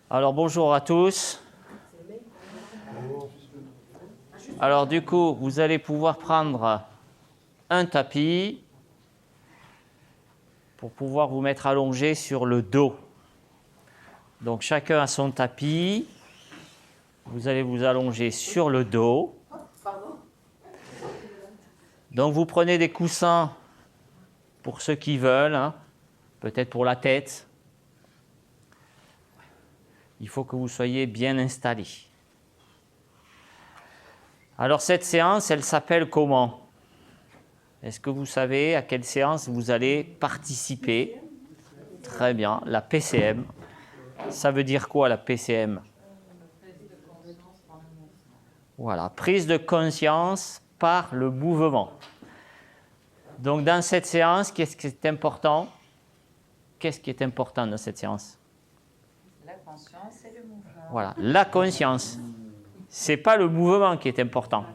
Alors bonjour à tous. Alors du coup, vous allez pouvoir prendre un tapis pour pouvoir vous mettre allongé sur le dos. Donc chacun a son tapis. Vous allez vous allonger sur le dos. Donc vous prenez des coussins pour ceux qui veulent, hein, peut-être pour la tête. Il faut que vous soyez bien installés. Alors cette séance, elle s'appelle comment ? Est-ce que vous savez à quelle séance vous allez participer ? Très bien, la PCM. Ça veut dire quoi la PCM ? Voilà, prise de conscience par le mouvement. Donc dans cette séance, qu'est-ce qui est important ? Qu'est-ce qui est important dans cette séance ? La conscience et le mouvement. Voilà, la conscience. Ce n'est pas le mouvement qui est important,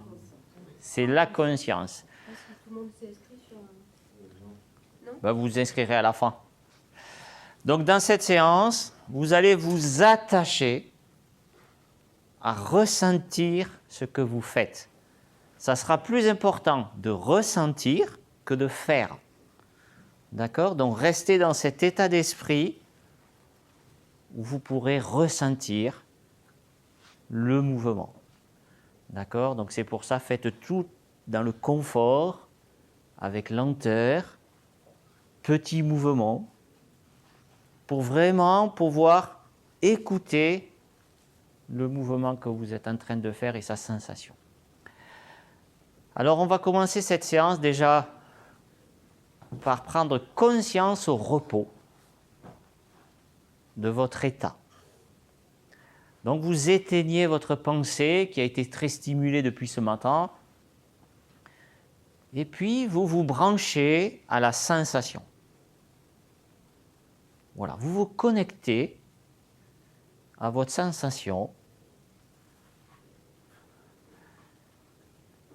c'est la conscience. Est-ce que tout le monde s'est inscrit sur Ben, vous vous inscrirez à la fin. Donc dans cette séance, vous allez vous attacher à ressentir ce que vous faites. Ça sera plus important de ressentir que de faire. D'accord ? Donc restez dans cet état d'esprit où vous pourrez ressentir le mouvement. D'accord ? Donc c'est pour ça, faites tout dans le confort, avec lenteur, petits mouvements, pour vraiment pouvoir écouter le mouvement que vous êtes en train de faire et sa sensation. Alors on va commencer cette séance déjà par prendre conscience au repos de votre état. Donc vous éteignez votre pensée qui a été très stimulée depuis ce matin et puis vous vous branchez à la sensation. Voilà, vous vous connectez à votre sensation.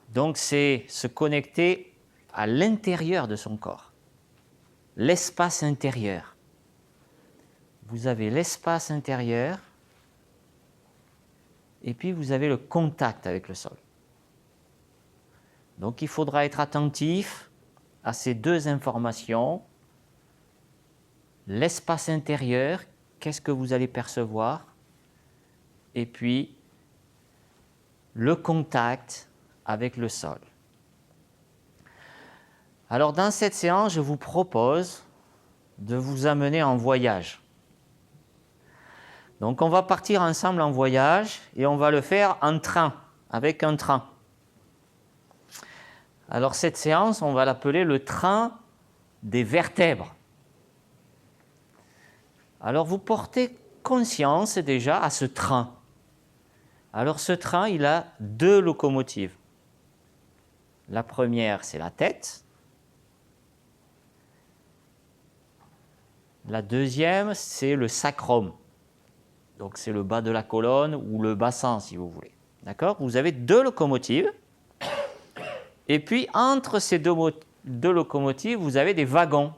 Donc c'est se connecter à l'intérieur de son corps, l'espace intérieur. Vous avez l'espace intérieur et puis vous avez le contact avec le sol. Donc il faudra être attentif à ces deux informations. L'espace intérieur, qu'est-ce que vous allez percevoir ? Et puis le contact avec le sol. Alors dans cette séance, je vous propose de vous amener en voyage. Donc on va partir ensemble en voyage et on va le faire en train, avec un train. Alors cette séance, on va l'appeler le train des vertèbres. Alors vous portez conscience déjà à ce train. Alors ce train, il a deux locomotives. La première, c'est la tête. La deuxième, c'est le sacrum. Donc c'est le bas de la colonne ou le bassin, si vous voulez. D'accord ? Vous avez deux locomotives. Et puis, entre ces deux locomotives, vous avez des wagons.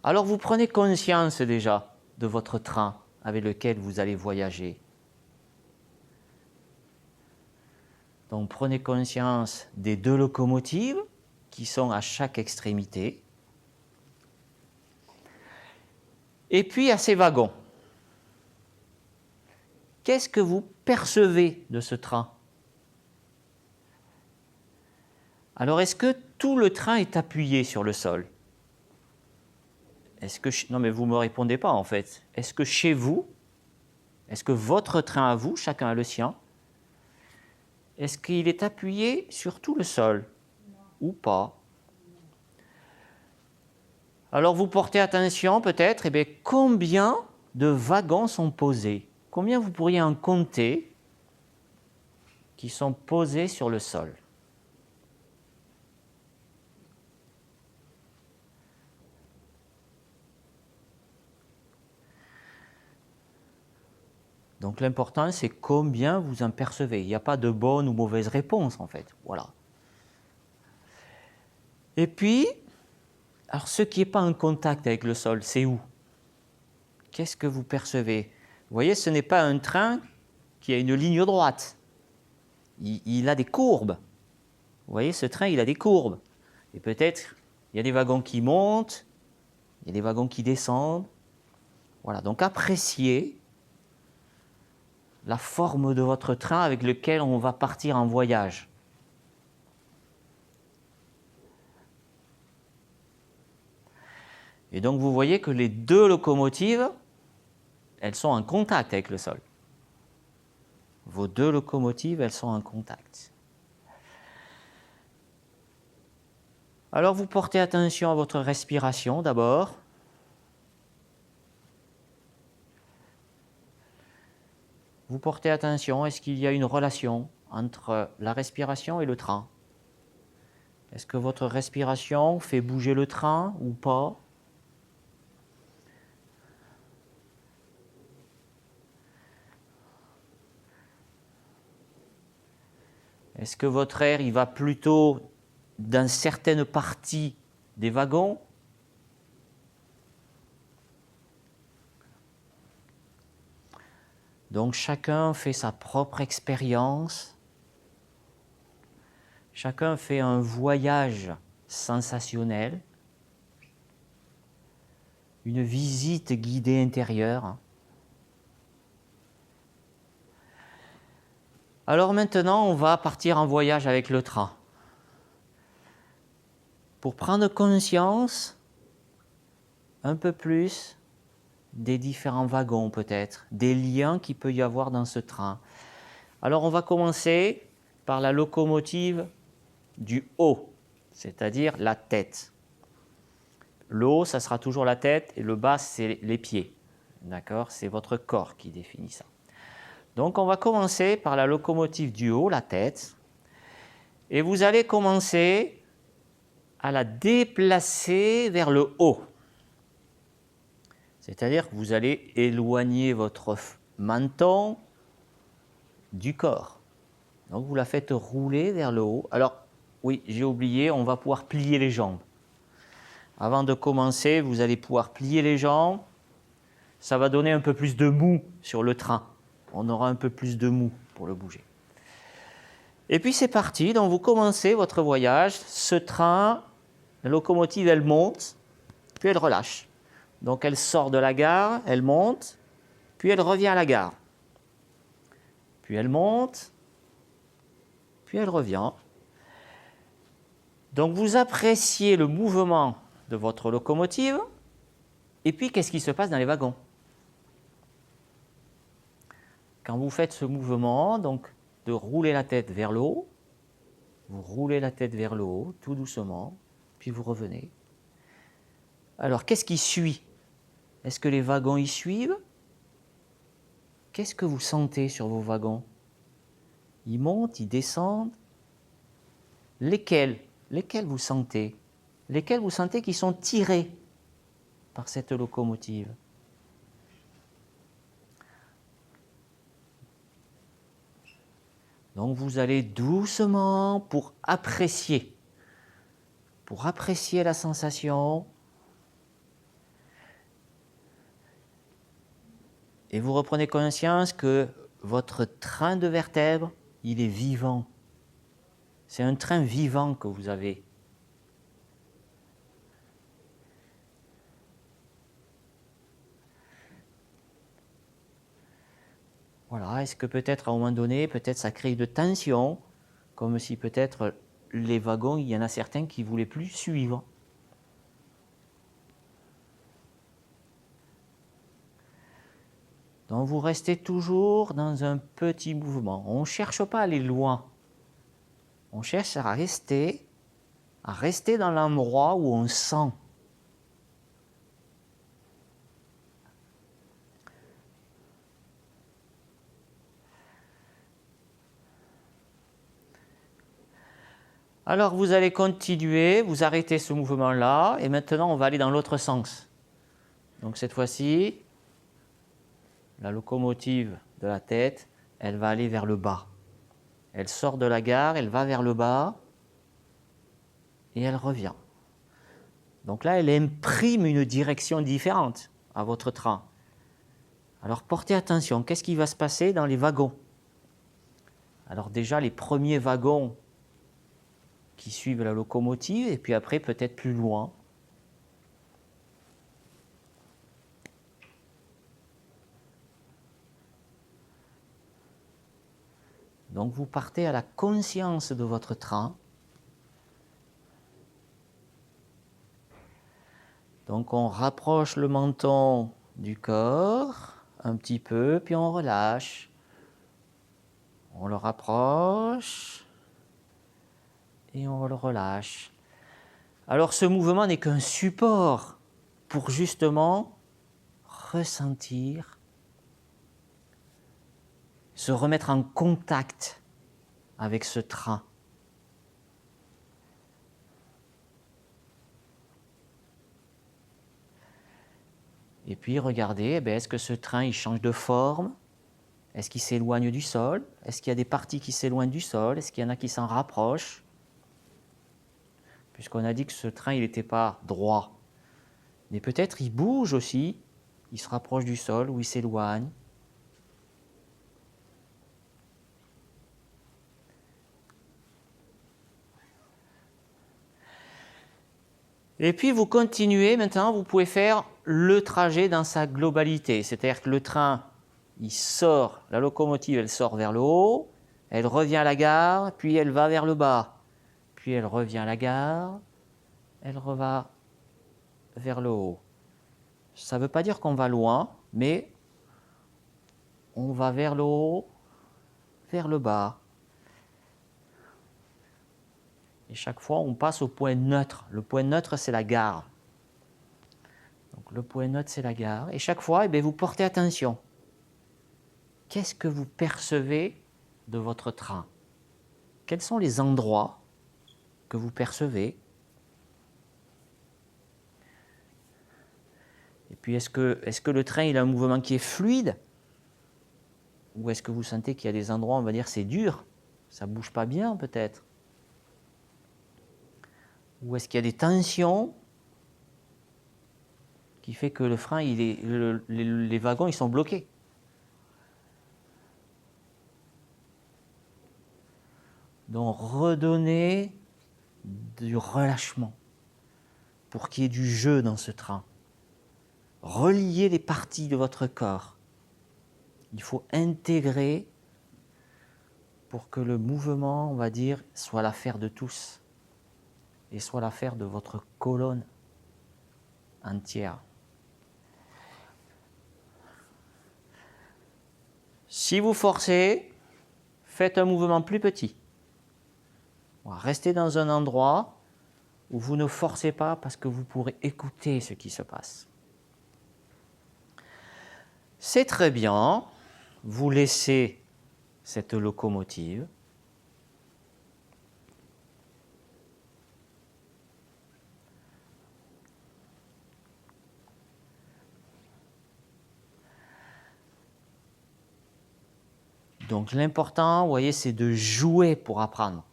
Alors, vous prenez conscience déjà de votre train avec lequel vous allez voyager. Donc, prenez conscience des deux locomotives qui sont à chaque extrémité. Et puis, à ces wagons. Qu'est-ce que vous percevez de ce train ? Alors, est-ce que tout le train est appuyé sur le sol ? Non, mais vous ne me répondez pas en fait. Est-ce que chez vous, est-ce que votre train à vous, chacun a le sien, est-ce qu'il est appuyé sur tout le sol ? Ou pas ? Alors vous portez attention peut-être, combien de wagons sont posés ? Combien vous pourriez en compter qui sont posés sur le sol ? Donc l'important, c'est combien vous en percevez. Il n'y a pas de bonne ou mauvaise réponse, en fait. Voilà. Et puis, alors ce qui n'est pas en contact avec le sol, c'est où ? qu'est-ce que vous percevez? Vous voyez, ce n'est pas un train qui a une ligne droite. Il a des courbes. Vous voyez, ce train, il a des courbes. Et peut-être, il y a des wagons qui montent, il y a des wagons qui descendent. Voilà, donc appréciez la forme de votre train avec lequel on va partir en voyage. Et donc vous voyez que les deux locomotives, elles sont en contact avec le sol. Vos deux locomotives, elles sont en contact. Alors vous portez attention à votre respiration d'abord. Vous portez attention, est-ce qu'il y a une relation entre la respiration et le train? Est-ce que votre respiration fait bouger le train ou pas? Est-ce que votre air il va plutôt dans certaines parties des wagons? Donc chacun fait sa propre expérience, chacun fait un voyage sensationnel, une visite guidée intérieure. Alors maintenant, on va partir en voyage avec le train. Pour prendre conscience un peu plus des différents wagons peut-être, des liens qu'il peut y avoir dans ce train. Alors on va commencer par la locomotive du haut, c'est-à-dire la tête. Le haut, ça sera toujours la tête et le bas, c'est les pieds. D'accord? C'est votre corps qui définit ça. Donc on va commencer par la locomotive du haut, la tête, et vous allez commencer à la déplacer vers le haut. C'est-à-dire que vous allez éloigner votre menton du corps. Donc vous la faites rouler vers le haut. Alors oui, j'ai oublié, on va pouvoir plier les jambes. Avant de commencer, vous allez pouvoir plier les jambes. Ça va donner un peu plus de mou sur le train. On aura un peu plus de mou pour le bouger. Et puis c'est parti, donc vous commencez votre voyage. Ce train, la locomotive, elle monte, puis elle relâche. Donc elle sort de la gare, elle monte, puis elle revient à la gare. Puis elle monte, puis elle revient. Donc vous appréciez le mouvement de votre locomotive, et puis qu'est-ce qui se passe dans les wagons? Quand vous faites ce mouvement, donc de rouler la tête vers le haut, vous roulez la tête vers le haut, tout doucement, puis vous revenez. Alors, qu'est-ce qui suit? Est-ce que les wagons y suivent? Qu'est-ce que vous sentez sur vos wagons? Ils montent, ils descendent? Lesquels vous sentez? Lesquels vous sentez qui sont tirés par cette locomotive? Donc vous allez doucement pour apprécier la sensation. Et vous reprenez conscience que votre train de vertèbres, il est vivant. C'est un train vivant que vous avez. Voilà, est-ce que peut-être à un moment donné, peut-être ça crée de tension, comme si peut-être les wagons, il y en a certains qui ne voulaient plus suivre. Donc vous restez toujours dans un petit mouvement. On ne cherche pas à aller loin. On cherche à rester dans l'endroit où on sent. Alors vous allez continuer, vous arrêtez ce mouvement-là, et maintenant on va aller dans l'autre sens. Donc cette fois-ci, la locomotive de la tête, elle va aller vers le bas. Elle sort de la gare, elle va vers le bas, et elle revient. Donc là, elle imprime une direction différente à votre train. Alors portez attention, qu'est-ce qui va se passer dans les wagons? Alors déjà, les premiers wagons qui suivent la locomotive, et puis après, peut-être plus loin. Donc vous partez à la conscience de votre train. Donc on rapproche le menton du corps un petit peu, puis on relâche. On le rapproche et on le relâche. Alors ce mouvement n'est qu'un support pour justement ressentir, se remettre en contact avec ce train. Et puis regardez, est-ce que ce train il change de forme? Est-ce qu'il s'éloigne du sol? Est-ce qu'il y a des parties qui s'éloignent du sol? Est-ce qu'il y en a qui s'en rapprochent? Puisqu'on a dit que ce train il n'était pas droit. Mais peut-être il bouge aussi, il se rapproche du sol ou il s'éloigne. Et puis vous continuez maintenant, vous pouvez faire le trajet dans sa globalité. C'est-à-dire que le train, il sort, la locomotive, elle sort vers le haut, elle revient à la gare, puis elle va vers le bas. Puis elle revient à la gare, elle va vers le haut. Ça ne veut pas dire qu'on va loin, mais on va vers le haut, vers le bas. Et chaque fois, on passe au point neutre. Le point neutre, c'est la gare. Donc le point neutre, c'est la gare. Et chaque fois, vous portez attention. Qu'est-ce que vous percevez de votre train? Quels sont les endroits que vous percevez? Et puis, est-ce que le train il a un mouvement qui est fluide? Ou est-ce que vous sentez qu'il y a des endroits, on va dire, c'est dur, ça ne bouge pas bien peut-être? Ou est-ce qu'il y a des tensions qui fait que le frein, les wagons, ils sont bloqués? Donc, redonnez du relâchement pour qu'il y ait du jeu dans ce train. Reliez les parties de votre corps. Il faut intégrer pour que le mouvement, on va dire, soit l'affaire de tous et soit l'affaire de votre colonne entière. Si vous forcez, faites un mouvement plus petit. Restez dans un endroit où vous ne forcez pas parce que vous pourrez écouter ce qui se passe. C'est très bien, vous laissez cette locomotive. Donc l'important, vous voyez, c'est de jouer pour apprendre.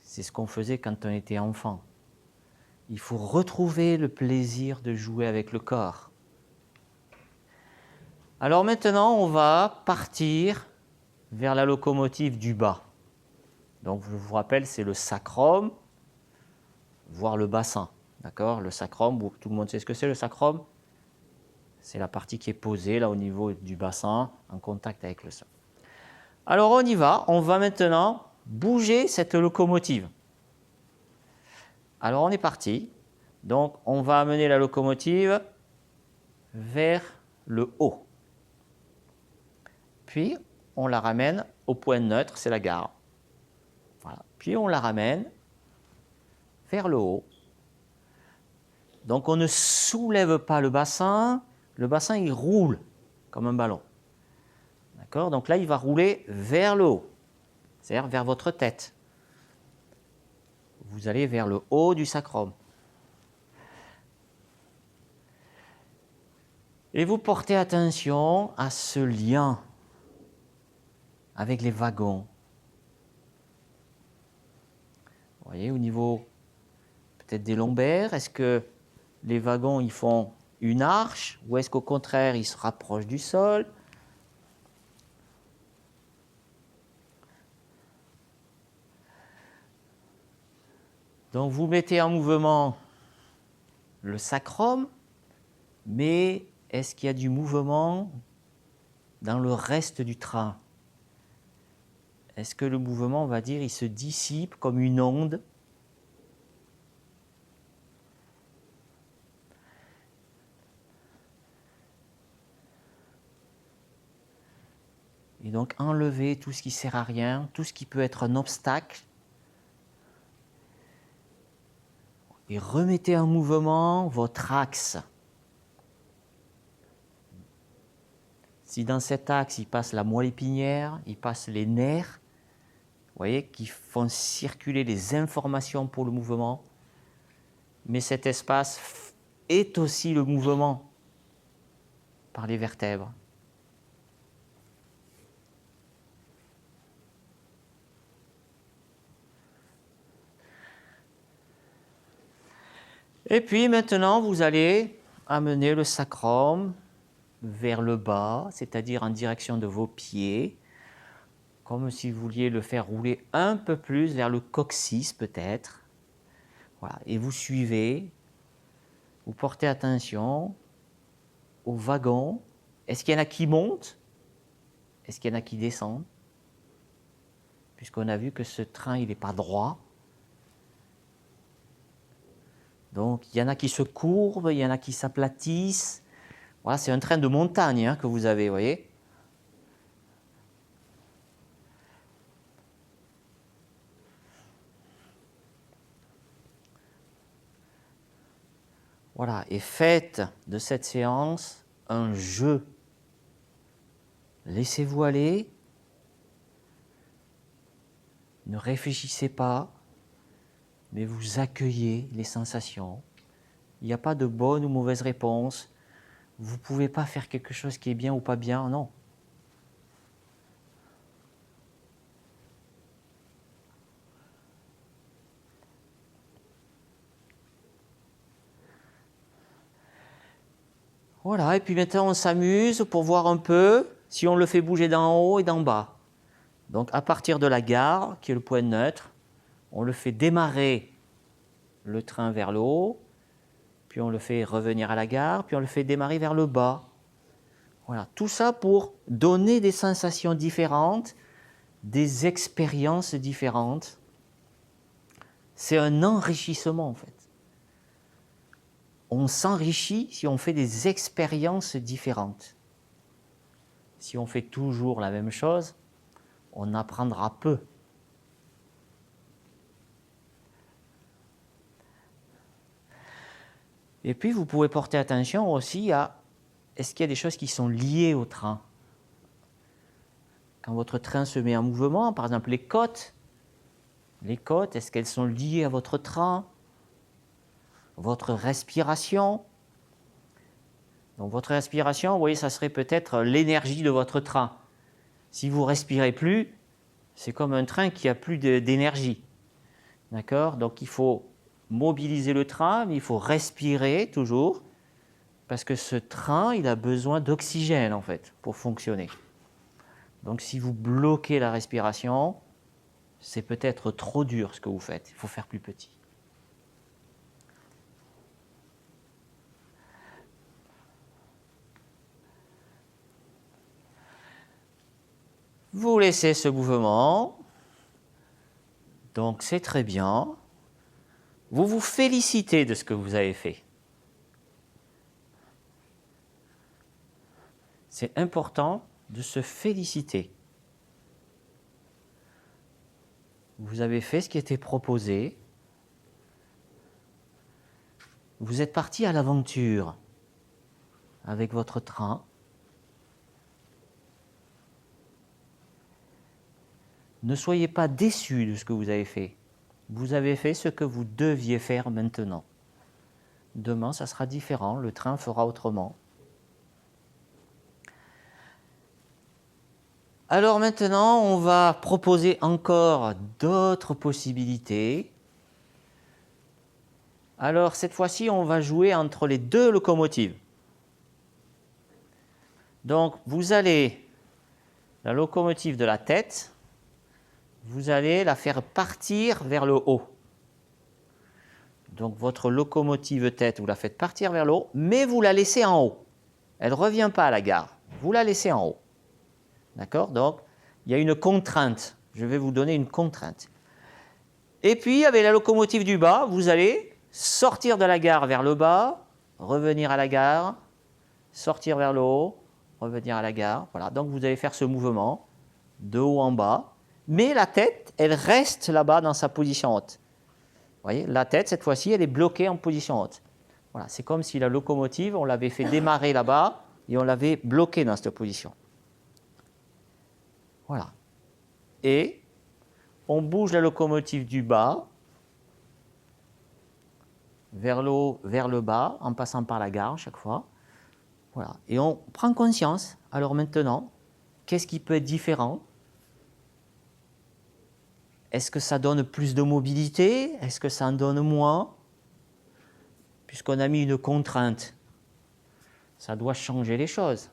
C'est ce qu'on faisait quand on était enfant. Il faut retrouver le plaisir de jouer avec le corps. Alors maintenant, on va partir vers la locomotive du bas. Donc je vous rappelle, c'est le sacrum, voire le bassin. D'accord? Le sacrum, tout le monde sait ce que c'est le sacrum? C'est la partie qui est posée là au niveau du bassin, en contact avec le sol. Alors on y va, on va maintenant bouger cette locomotive. Alors on est parti. Donc on va amener la locomotive vers le haut. Puis on la ramène au point neutre, c'est la gare. Voilà. Puis on la ramène vers le haut. Donc on ne soulève pas le bassin il roule comme un ballon. D'accord? Donc là il va rouler vers le haut, c'est-à-dire vers votre tête. Vous allez vers le haut du sacrum. Et vous portez attention à ce lien avec les wagons. Vous voyez, au niveau peut-être des lombaires, est-ce que les wagons ils font une arche ou est-ce qu'au contraire, il se rapproche du sol? Donc vous mettez en mouvement le sacrum, mais est-ce qu'il y a du mouvement dans le reste du train? Est-ce que le mouvement, on va dire, il se dissipe comme une onde? Et donc enlevez tout ce qui ne sert à rien, tout ce qui peut être un obstacle. Et remettez en mouvement votre axe. Si dans cet axe, il passe la moelle épinière, il passe les nerfs, vous voyez, qui font circuler les informations pour le mouvement, mais cet espace est aussi le mouvement par les vertèbres. Et puis maintenant, vous allez amener le sacrum vers le bas, c'est-à-dire en direction de vos pieds, comme si vous vouliez le faire rouler un peu plus vers le coccyx peut-être. Voilà. Et vous suivez, vous portez attention au wagon. Est-ce qu'il y en a qui montent? Est-ce qu'il y en a qui descendent? Puisqu'on a vu que ce train, il n'est pas droit. Donc, il y en a qui se courbent, il y en a qui s'aplatissent. Voilà, c'est un train de montagne hein, que vous avez, vous voyez. Voilà, et faites de cette séance un jeu. Laissez-vous aller. Ne réfléchissez pas, mais vous accueillez les sensations. Il n'y a pas de bonne ou mauvaise réponse. Vous ne pouvez pas faire quelque chose qui est bien ou pas bien, non. Voilà, et puis maintenant on s'amuse pour voir un peu si on le fait bouger d'en haut et d'en bas. Donc à partir de la gare, qui est le point neutre, on le fait démarrer le train vers le haut, puis on le fait revenir à la gare, puis on le fait démarrer vers le bas. Voilà, tout ça pour donner des sensations différentes, des expériences différentes. C'est un enrichissement en fait. On s'enrichit si on fait des expériences différentes. Si on fait toujours la même chose, on apprendra peu. Et puis, vous pouvez porter attention aussi à est-ce qu'il y a des choses qui sont liées au train? Quand votre train se met en mouvement, par exemple les côtes, est-ce qu'elles sont liées à votre train? Votre respiration? Donc votre respiration, vous voyez, ça serait peut-être l'énergie de votre train. Si vous ne respirez plus, c'est comme un train qui n'a plus d'énergie. D'accord? Donc il faut mobiliser le train, mais il faut respirer toujours, parce que ce train, il a besoin d'oxygène en fait, pour fonctionner. Donc si vous bloquez la respiration, c'est peut-être trop dur ce que vous faites, il faut faire plus petit. Vous laissez ce mouvement, donc c'est très bien. Vous vous félicitez de ce que vous avez fait. C'est important de se féliciter. Vous avez fait ce qui était proposé. Vous êtes parti à l'aventure avec votre train. Ne soyez pas déçus de ce que vous avez fait. Vous avez fait ce que vous deviez faire maintenant. Demain, ça sera différent, le train fera autrement. Alors maintenant, on va proposer encore d'autres possibilités. Alors cette fois-ci, on va jouer entre les deux locomotives. Donc, vous allez, la locomotive de la tête, vous allez la faire partir vers le haut. Donc, votre locomotive tête, vous la faites partir vers le haut, mais vous la laissez en haut. Elle ne revient pas à la gare. Vous la laissez en haut. D'accord? Donc, il y a une contrainte. Je vais vous donner une contrainte. Et puis, avec la locomotive du bas, vous allez sortir de la gare vers le bas, revenir à la gare, sortir vers le haut, revenir à la gare. Voilà. Donc, vous allez faire ce mouvement de haut en bas. Mais la tête, elle reste là-bas dans sa position haute. Vous voyez, la tête, cette fois-ci, elle est bloquée en position haute. Voilà. C'est comme si la locomotive, on l'avait fait démarrer là-bas et on l'avait bloquée dans cette position. Voilà. Et on bouge la locomotive du bas vers le haut, vers le bas, en passant par la gare chaque fois. Voilà. Et on prend conscience. Alors maintenant, qu'est-ce qui peut être différent? Est-ce que ça donne plus de mobilité? Est-ce que ça en donne moins? Puisqu'on a mis une contrainte, ça doit changer les choses.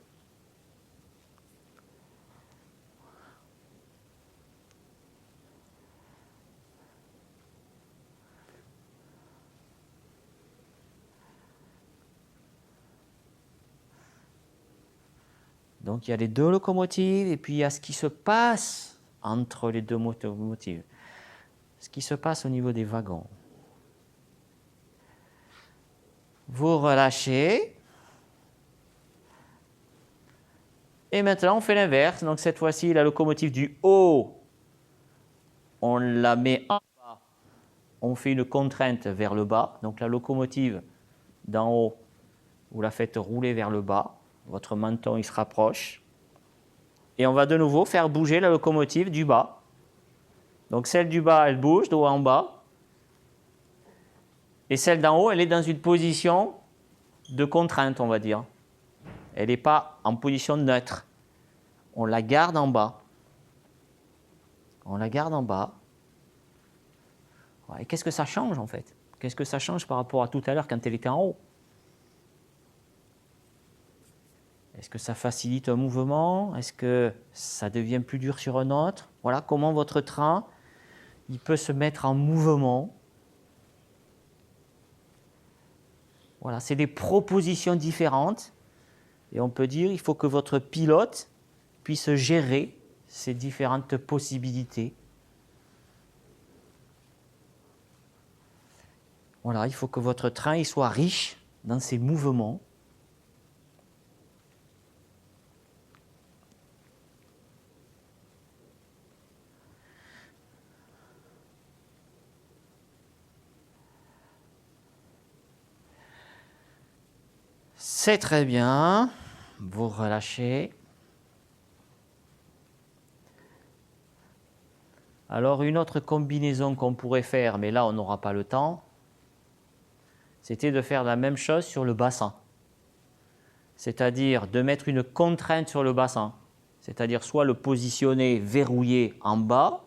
Donc il y a les deux locomotives et puis il y a ce qui se passe entre les deux locomotives. Ce qui se passe au niveau des wagons. Vous relâchez. Et maintenant on fait l'inverse. Donc cette fois-ci la locomotive du haut, on la met en bas. On fait une contrainte vers le bas. Donc la locomotive d'en haut, vous la faites rouler vers le bas. Votre menton il se rapproche. Et on va de nouveau faire bouger la locomotive du bas. Donc celle du bas, elle bouge de haut en bas. Et celle d'en haut, elle est dans une position de contrainte, on va dire. Elle n'est pas en position neutre. On la garde en bas. On la garde en bas. Et qu'est-ce que ça change en fait? Qu'est-ce que ça change par rapport à tout à l'heure quand elle était en haut? Est-ce que ça facilite un mouvement? Est-ce que ça devient plus dur sur un autre? Voilà comment votre train il peut se mettre en mouvement. Voilà, c'est des propositions différentes. Et on peut dire qu'il faut que votre pilote puisse gérer ces différentes possibilités. Voilà, il faut que votre train il soit riche dans ses mouvements. C'est très bien. Vous relâchez. Alors, une autre combinaison qu'on pourrait faire, mais là, on n'aura pas le temps, c'était de faire la même chose sur le bassin. C'est-à-dire de mettre une contrainte sur le bassin. C'est-à-dire soit le positionner verrouillé en bas,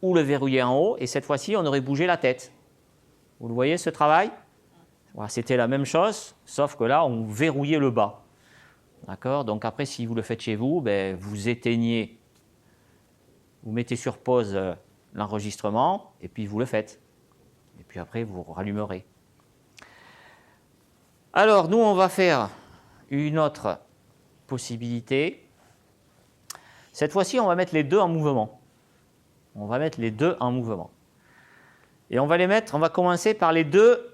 ou le verrouiller en haut, et cette fois-ci, on aurait bougé la tête. Vous le voyez, ce travail? Voilà, c'était la même chose, sauf que là, on verrouillait le bas. D'accord? Donc après, si vous le faites chez vous, ben, vous éteignez, vous mettez sur pause l'enregistrement, et puis vous le faites. Et puis après, vous rallumerez. Alors, nous, on va faire une autre possibilité. Cette fois-ci, on va mettre les deux en mouvement. On va mettre les deux en mouvement. Et on va les mettre, on va commencer par les deux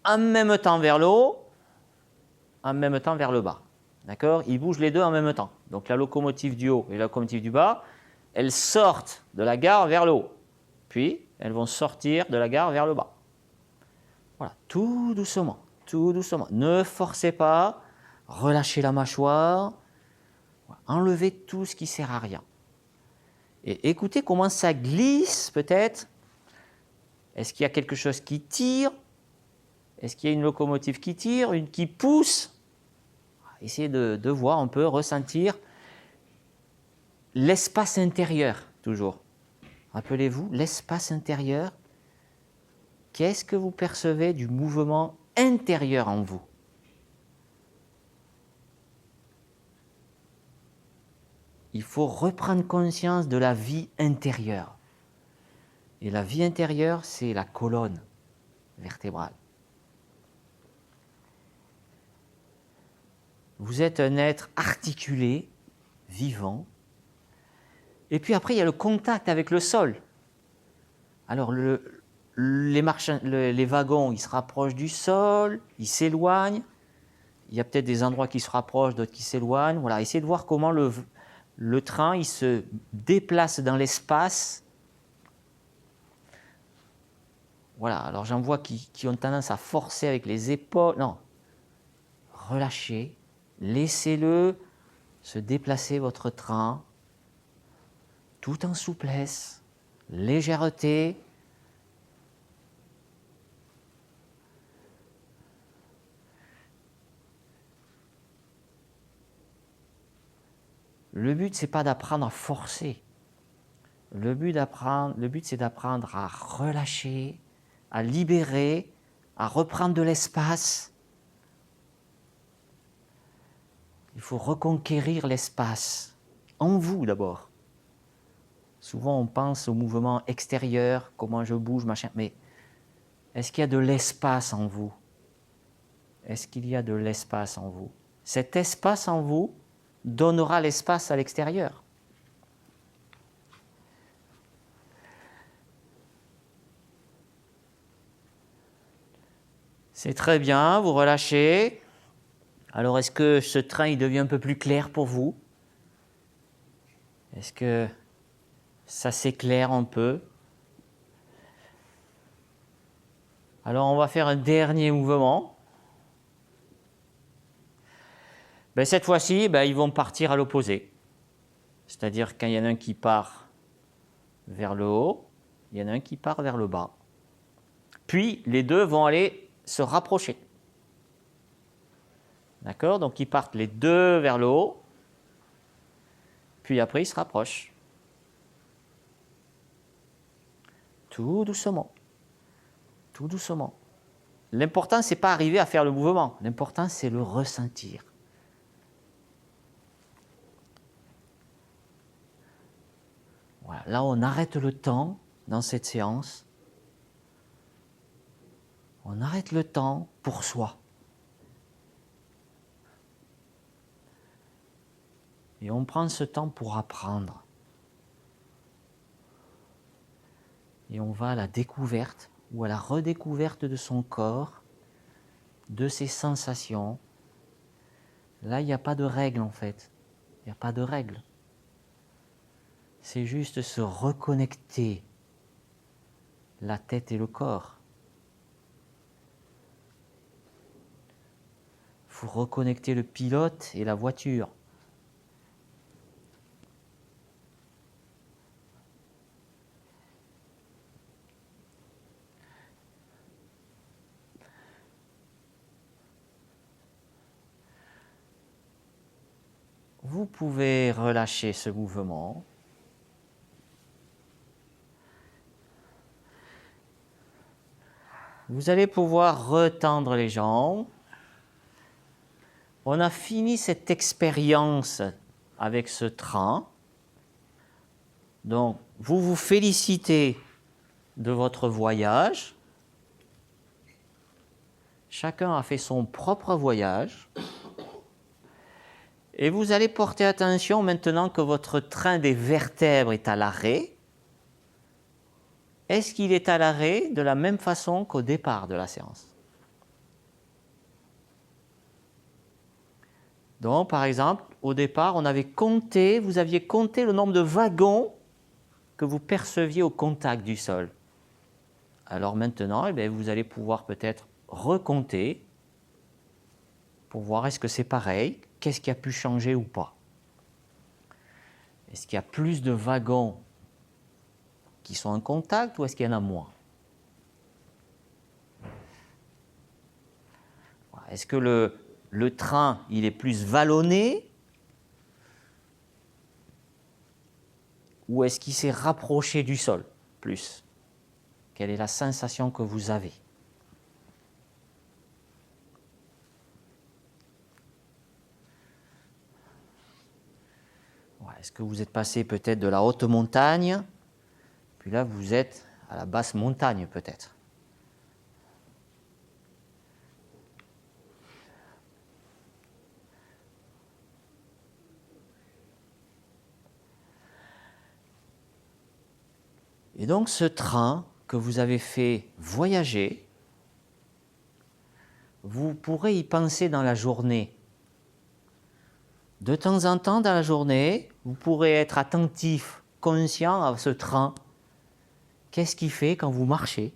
en même temps vers le haut, en même temps vers le bas. D'accord? Ils bougent les deux en même temps. Donc la locomotive du haut et la locomotive du bas, elles sortent de la gare vers le haut. Puis, elles vont sortir de la gare vers le bas. Voilà, tout doucement, tout doucement. Ne forcez pas, relâchez la mâchoire, enlevez tout ce qui ne sert à rien. Et écoutez comment ça glisse peut-être. Est-ce qu'il y a quelque chose qui tire? Est-ce qu'il y a une locomotive qui tire, une qui pousse? Essayez de voir, on peut ressentir l'espace intérieur, toujours. Rappelez-vous, l'espace intérieur. Qu'est-ce que vous percevez du mouvement intérieur en vous? il faut reprendre conscience de la vie intérieure. Et la vie intérieure, c'est la colonne vertébrale. Vous êtes un être articulé, vivant. Et puis après, il y a le contact avec le sol. Alors, les wagons, ils se rapprochent du sol, ils s'éloignent. Il y a peut-être des endroits qui se rapprochent, d'autres qui s'éloignent. Voilà, essayez de voir comment le train il se déplace dans l'espace. Voilà, alors j'en vois qui ont tendance à forcer avec les épaules. Non, relâchez, laissez-le se déplacer votre train, tout en souplesse, légèreté. Le but, c'est pas d'apprendre à forcer. Le but, c'est d'apprendre à relâcher, à libérer, à reprendre de l'espace. Il faut reconquérir l'espace, en vous d'abord. Souvent, on pense au mouvement extérieur, comment je bouge, machin, mais est-ce qu'il y a de l'espace en vous? Est-ce qu'il y a de l'espace en vous? Cet espace en vous donnera l'espace à l'extérieur. C'est très bien, vous relâchez. Alors, est-ce que ce train il devient un peu plus clair pour vous? Est-ce que ça s'éclaire un peu? Alors, on va faire un dernier mouvement. Cette fois-ci, ils vont partir à l'opposé. C'est-à-dire quand il y en a un qui part vers le haut, il y en a un qui part vers le bas. Puis, les deux vont aller se rapprocher. D'accord? Donc, ils partent les deux vers le haut, puis après, ils se rapprochent. Tout doucement. Tout doucement. L'important, ce n'est pas arriver à faire le mouvement. L'important, c'est le ressentir. Voilà. Là, on arrête le temps dans cette séance. On arrête le temps pour soi. Et on prend ce temps pour apprendre. Et on va à la découverte ou à la redécouverte de son corps, de ses sensations. Là, il n'y a pas de règle en fait. Il n'y a pas de règle. C'est juste se reconnecter la tête et le corps. Il faut reconnecter le pilote et la voiture. Vous pouvez relâcher ce mouvement. Vous allez pouvoir retendre les jambes. On a fini cette expérience avec ce train. Donc, vous vous félicitez de votre voyage. Chacun a fait son propre voyage. Et vous allez porter attention maintenant que votre train des vertèbres est à l'arrêt. Est-ce qu'il est à l'arrêt de la même façon qu'au départ de la séance? Donc, par exemple, au départ, vous aviez compté le nombre de wagons que vous perceviez au contact du sol. Alors maintenant, vous allez pouvoir peut-être recompter pour voir est-ce que c'est pareil, qu'est-ce qui a pu changer ou pas. Est-ce qu'il y a plus de wagons qui sont en contact ou est-ce qu'il y en a moins? Est-ce que le train il est plus vallonné ou est-ce qu'il s'est rapproché du sol plus? Quelle est la sensation que vous avez? Est-ce que vous êtes passé peut-être de la haute montagne, puis là vous êtes à la basse montagne peut-être. Et donc ce train que vous avez fait voyager, vous pourrez y penser dans la journée. De temps en temps dans la journée, vous pourrez être attentif, conscient à ce train. Qu'est-ce qu'il fait quand vous marchez?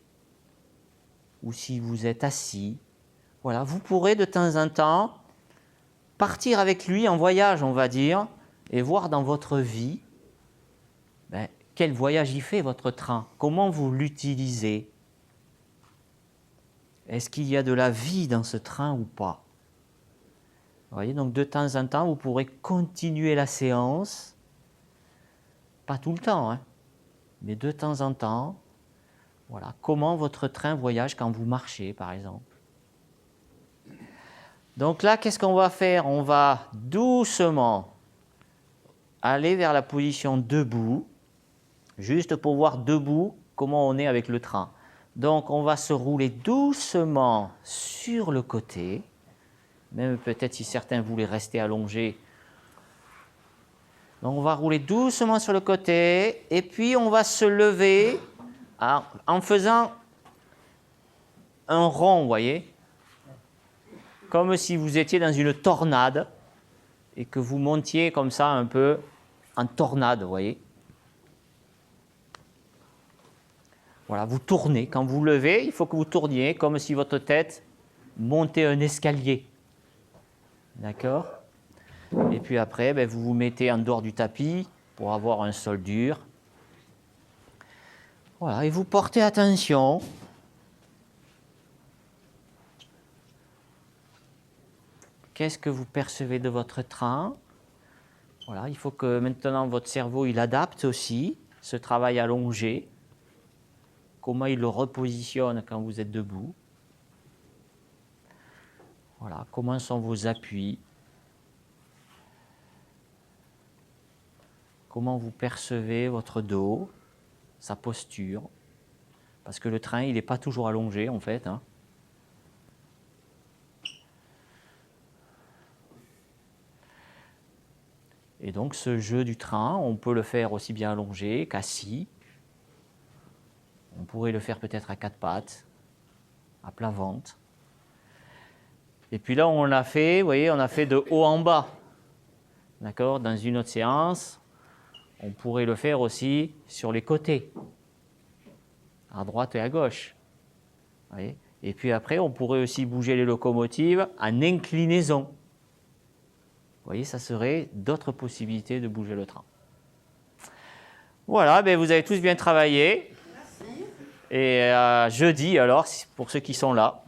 Ou si vous êtes assis. Voilà, vous pourrez de temps en temps partir avec lui en voyage, on va dire, et voir dans votre vie quel voyage il fait, votre train. Comment vous l'utilisez? Est-ce qu'il y a de la vie dans ce train ou pas? Vous voyez, donc de temps en temps, vous pourrez continuer la séance. Pas tout le temps, hein, mais de temps en temps. Voilà, comment votre train voyage quand vous marchez, par exemple. Donc là, qu'est-ce qu'on va faire? On va doucement aller vers la position debout, juste pour voir debout comment on est avec le train. Donc, on va se rouler doucement sur le côté, même peut-être si certains voulaient rester allongés. Donc, on va rouler doucement sur le côté, et puis on va se lever en faisant un rond, vous voyez, comme si vous étiez dans une tornade et que vous montiez comme ça un peu en tornade, vous voyez. Voilà, vous tournez. Quand vous levez, il faut que vous tourniez comme si votre tête montait un escalier. D'accord? Et puis après, vous vous mettez en dehors du tapis pour avoir un sol dur. Voilà, et vous portez attention. Qu'est-ce que vous percevez de votre train? Voilà, il faut que maintenant votre cerveau il adapte aussi ce travail allongé. Comment il le repositionne quand vous êtes debout. Voilà, comment sont vos appuis. Comment vous percevez votre dos, sa posture. Parce que le train, il n'est pas toujours allongé, en fait. Hein. Et donc, ce jeu du train, on peut le faire aussi bien allongé qu'assis. On pourrait le faire peut-être à quatre pattes, à plat ventre. Et puis là, on l'a fait, vous voyez, on a fait de haut en bas. D'accord? Dans une autre séance, on pourrait le faire aussi sur les côtés, à droite et à gauche. Vous voyez? Et puis après, on pourrait aussi bouger les locomotives en inclinaison. Vous voyez, ça serait d'autres possibilités de bouger le train. Voilà, vous avez tous bien travaillé. Et jeudi, alors, pour ceux qui sont là.